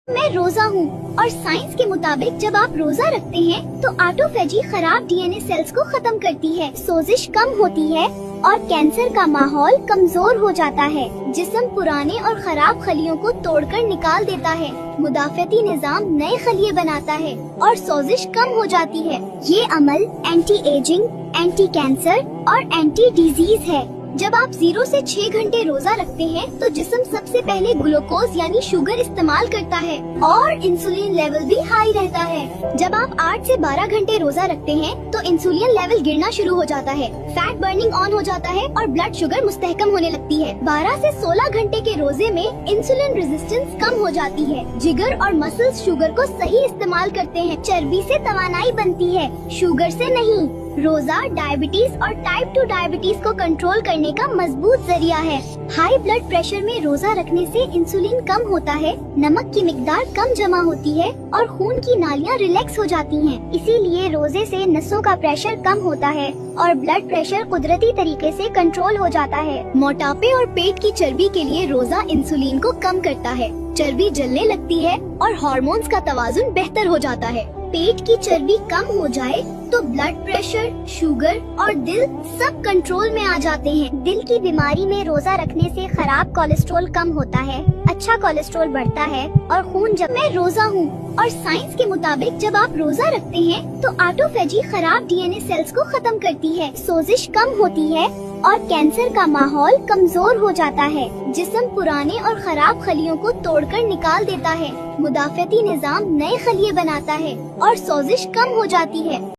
मैं रोजा हूँ और साइंस के मुताबिक जब आप रोजा रखते हैं तो ऑटोफेजी खराब डीएनए सेल्स को खत्म करती है, सोजिश कम होती है और कैंसर का माहौल कमजोर हो जाता है। जिस्म पुराने और खराब खलियों को तोड़कर निकाल देता है, मुदाफियाती निजाम नए खलिए बनाता है और सोजिश कम हो जाती है। ये अमल एंटी एजिंग, एंटी कैंसर और एंटी डिजीज है। जब आप 0 से 6 घंटे रोजा रखते हैं तो जिस्म सबसे पहले ग्लूकोज यानी शुगर इस्तेमाल करता है और इंसुलिन लेवल भी हाई रहता है। जब आप 8 से 12 घंटे रोजा रखते हैं तो इंसुलिन लेवल गिरना शुरू हो जाता है, फैट बर्निंग ऑन हो जाता है और ब्लड शुगर मुस्तहकम होने लगती है। 12 से 16 घंटे के रोजे में इंसुलिन रेजिस्टेंस कम हो जाती है, जिगर और मसल्स शुगर को सही इस्तेमाल करते हैं, चर्बी से तवानाई बनती है, शुगर से नहीं। रोजा डायबिटीज और टाइप 2 डायबिटीज को कंट्रोल करने का मजबूत जरिया है। हाई ब्लड प्रेशर में रोजा रखने से इंसुलिन कम होता है, नमक की मिकदार कम जमा होती है और खून की नालियां रिलैक्स हो जाती हैं। इसीलिए रोजे से नसों का प्रेशर कम होता है और ब्लड प्रेशर कुदरती तरीके से कंट्रोल हो जाता है। मोटापे और पेट की चर्बी के लिए रोजा इंसुलिन को कम करता है, चर्बी जलने लगती है और हार्मोन्स का तवाजुन बेहतर हो जाता है। पेट की चर्बी कम हो जाए तो ब्लड प्रेशर, शुगर और दिल सब कंट्रोल में आ जाते हैं। दिल की बीमारी में रोजा रखने से खराब कोलेस्ट्रॉल कम होता है, अच्छा कोलेस्ट्रॉल बढ़ता है और खून जब मैं रोजा हूँ और साइंस के मुताबिक जब आप रोजा रखते हैं तो ऑटोफेजी खराब डीएनए सेल्स को खत्म करती है, सोजिश कम होती है और कैंसर का माहौल कमजोर हो जाता है। जिस्म पुराने और खराब खलियों को तोड़कर निकाल देता है, मुदाफियाती निजाम नए खलिए बनाता है और सोजिश कम हो जाती है।